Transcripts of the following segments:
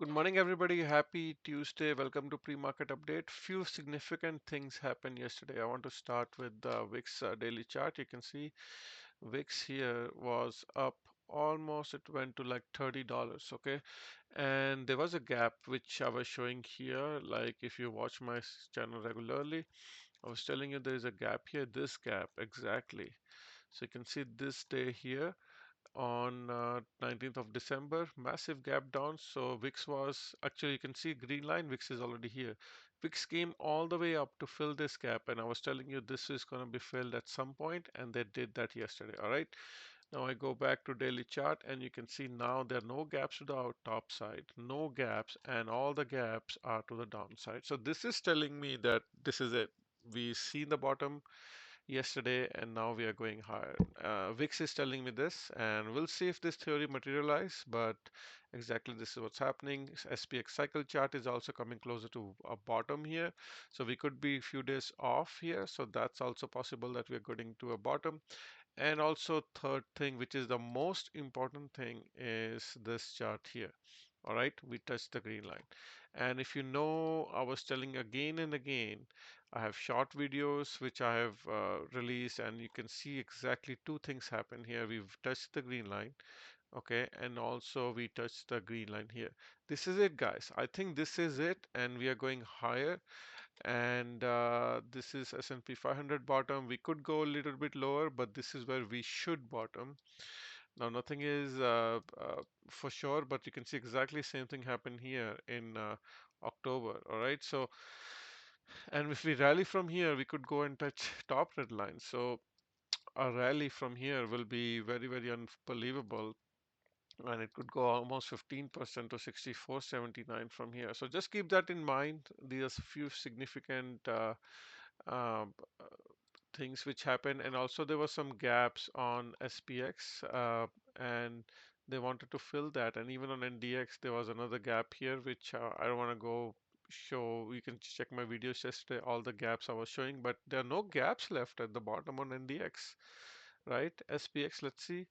Good morning, everybody. Happy Tuesday. Welcome to pre-market update. Few significant things happened yesterday. I want to start with the VIX daily chart. You can see VIX here was up almost. It went to like $30. Okay, and there was a gap which I was showing here. Like if you watch my channel regularly, I was telling you there is a gap here. This gap exactly. So you can see this day here on 19th of December, massive gap down. So VIX was actually, you can see green line, VIX is already here. VIX came all the way up to fill this gap, and I was telling you this is going to be filled at some point, and they did that yesterday. All right. Now I go back to daily chart, and you can see now there are no gaps to the top side, no gaps, and all the gaps are to the downside. So this is telling me that this is it. We see the bottom yesterday and now we are going higher. VIX is telling me this, and we'll see if this theory materialize, but exactly this is what's happening. SPX cycle chart is also coming closer to a bottom here, so we could be a few days off here, so that's also possible that we are getting to a bottom. And also third thing, which is the most important thing, is this chart here. All right, we touched the green line. And if you know, I was telling again and again, I have short videos which I have released, and you can see exactly two things happen here. We've touched the green line, okay, and also we touched the green line here. This is it, guys. I think this is it, and we are going higher. And this is S&P 500 bottom. We could go a little bit lower, but this is where we should bottom. Now, nothing is for sure, but you can see exactly same thing happen here in October. All right. So, and if we rally from here, we could go and touch top red line. So a rally from here will be very, very unbelievable. And it could go almost 15% to 64.79 from here. So just keep that in mind. These are few significant um, things which happen, and also there were some gaps on SPX, and they wanted to fill that, and even on NDX there was another gap here which I don't want to go show. You can check my videos yesterday, all the gaps I was showing, but there are no gaps left at the bottom on NDX, right? SPX, let's see.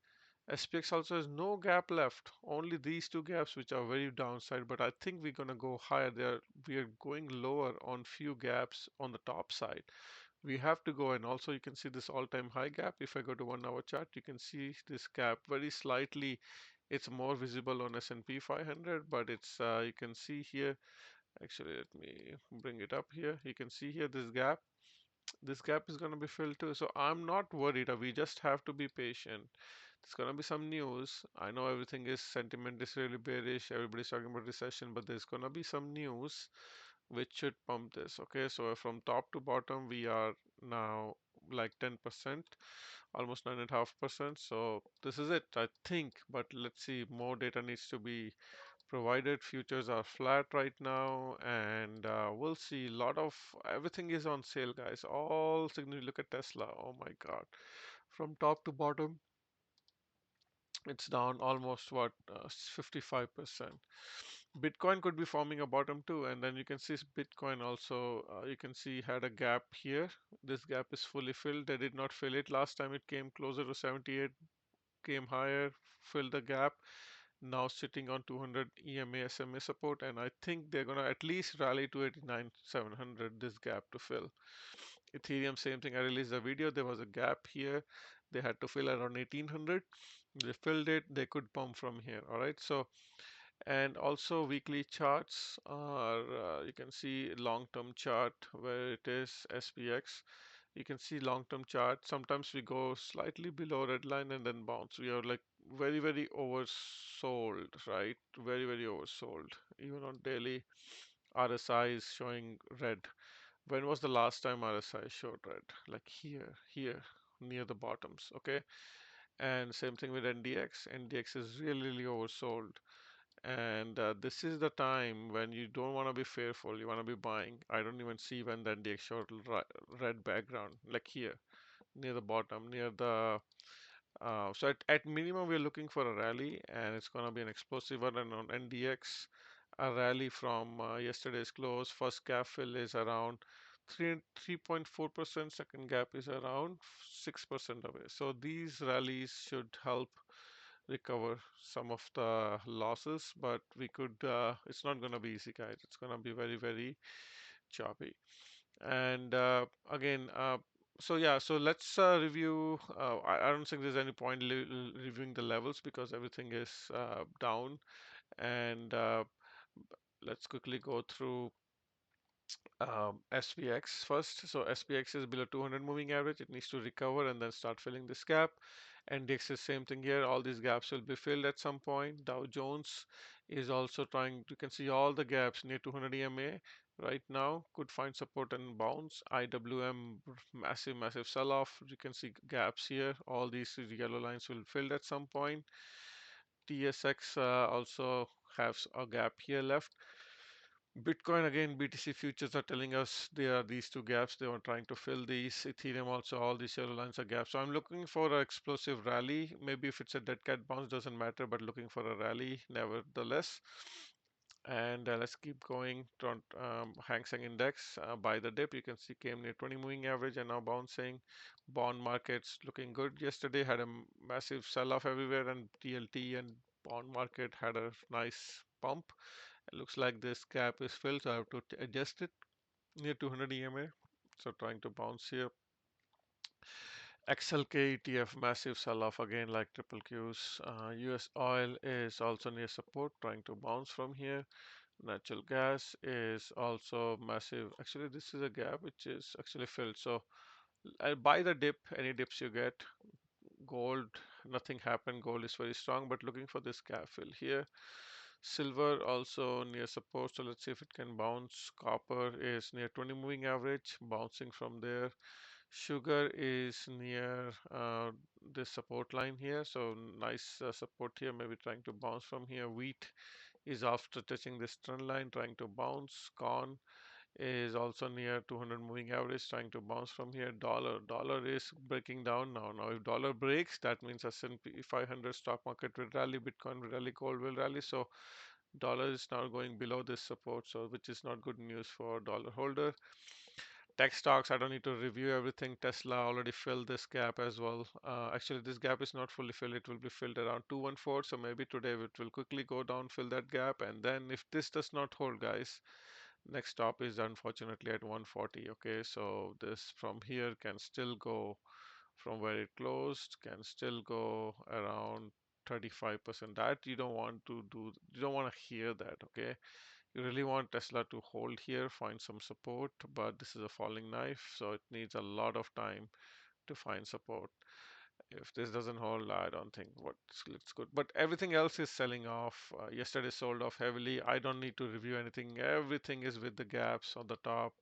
SPX also has no gap left, only these two gaps which are very downside, but I think we're gonna go higher there. We are going lower on few gaps on the top side. We have to go, and also you can see this all-time high gap. If I go to 1 hour chart, you can see this gap very slightly. It's more visible on S&P 500, but it's you can see here. Actually, let me bring it up here. You can see here this gap. This gap is going to be filled too. So I'm not worried. We just have to be patient. There's going to be some news. I know everything is sentiment is really bearish. Everybody's talking about recession, but there's going to be some news which should pump this. Okay, so from top to bottom, we are now like 10%, almost 9.5%. So this is it, I think. But let's see, more data needs to be provided. Futures are flat right now, and we'll see. A lot of everything is on sale, guys. All signal. Look at Tesla. Oh my God, from top to bottom, it's down almost what 55%. Bitcoin could be forming a bottom too, and then you can see Bitcoin also. You can see had a gap here. This gap is fully filled. They did not fill it last time. It came closer to 78, came higher, filled the gap. Now sitting on 200 EMA SMA support, and I think they're gonna at least rally to 89,700. This gap to fill. Ethereum, same thing. I released a video. There was a gap here. They had to fill around 1800. They filled it. They could pump from here. All right. So, and also weekly charts are you can see long-term chart where it is SPX. You can see long-term chart. Sometimes we go slightly below red line and then bounce. We are like very, very oversold, right? Very, very oversold. Even on daily, RSI is showing red. When was the last time RSI showed red? Like here, near the bottoms, okay? And same thing with NDX. NDX is really, really oversold. And this is the time when you don't want to be fearful. You want to be buying. I don't even see when the NDX showed red background, like here, near the bottom, near the so at minimum, we're looking for a rally, and it's going to be an explosive one. And on NDX, a rally from yesterday's close. First gap fill is around 3.4%. Second gap is around 6% away. So these rallies should help recover some of the losses, but we could, it's not going to be easy, guys. It's going to be very, very choppy. And again, so yeah, so let's review. I don't think there's any point reviewing the levels because everything is down. And let's quickly go through SPX first. So SPX is below 200 moving average. It needs to recover and then start filling this gap. NDX is same thing here. All these gaps will be filled at some point. Dow Jones is also trying. You can see all the gaps near 200 EMA right now. Could find support and bounce. IWM massive, massive sell-off. You can see gaps here. All these yellow lines will fill at some point. TSX also has a gap here left. Bitcoin again, BTC futures are telling us there are these two gaps. They were trying to fill these. Ethereum also, all these yellow lines are gaps. So I'm looking for an explosive rally. Maybe if it's a dead cat bounce, doesn't matter, but looking for a rally nevertheless. And let's keep going. Hang Seng Index by the dip, you can see came near 20 moving average and now bouncing. Bond markets looking good. Yesterday had a massive sell-off everywhere, and TLT and bond market had a nice pump. It looks like this gap is filled, so I have to adjust it near 200 EMA. So trying to bounce here. XLK ETF massive sell-off again like triple Qs. US oil is also near support, trying to bounce from here. Natural gas is also massive. Actually, this is a gap which is actually filled. So buy the dip, any dips you get. Gold, nothing happened. Gold is very strong, but looking for this gap fill here. Silver also near support, so let's see if it can bounce. Copper is near 20 moving average, bouncing from there. Sugar is near this support line here, so nice support here, maybe trying to bounce from here. Wheat is after touching this trend line, trying to bounce. Corn is also near 200 moving average, trying to bounce from here. Dollar is breaking down now. Now if dollar breaks, that means S&P 500 stock market will rally, Bitcoin will rally, gold will rally. So dollar is now going below this support, so which is not good news for dollar holder. Tech stocks, I don't need to review everything. Tesla already filled this gap as well. Actually, this gap is not fully filled. It will be filled around 214. So maybe today it will quickly go down, fill that gap. And then if this does not hold, guys, next stop is unfortunately at 140. Okay, so this from here can still go from where it closed, can still go around 35%. That you don't want to do, you don't want to hear that. Okay, you really want Tesla to hold here, find some support, but this is a falling knife, so it needs a lot of time to find support. If this doesn't hold, I don't think what looks good. But everything else is selling off. Yesterday sold off heavily. I don't need to review anything. Everything is with the gaps on the top.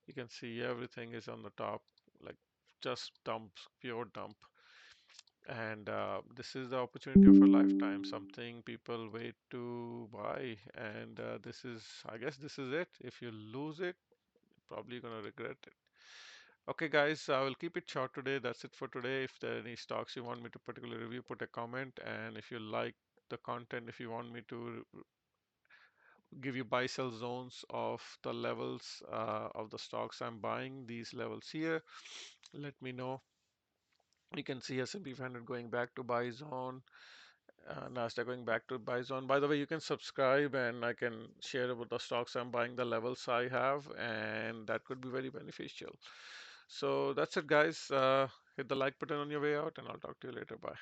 You can see everything is on the top, like just dumps, pure dump. And this is the opportunity of a lifetime, something people wait to buy. And this is, I guess this is it. If you lose it, probably gonna regret it. Okay, guys, I will keep it short today. That's it for today. If there are any stocks you want me to particularly review, put a comment. And if you like the content, if you want me to give you buy sell zones of the levels of the stocks I'm buying, these levels here, let me know. You can see S&P 500 going back to buy zone, Nasdaq going back to buy zone. By the way, you can subscribe and I can share about the stocks I'm buying, the levels I have, and that could be very beneficial. So that's it, guys. Hit the like button on your way out, and I'll talk to you later. Bye.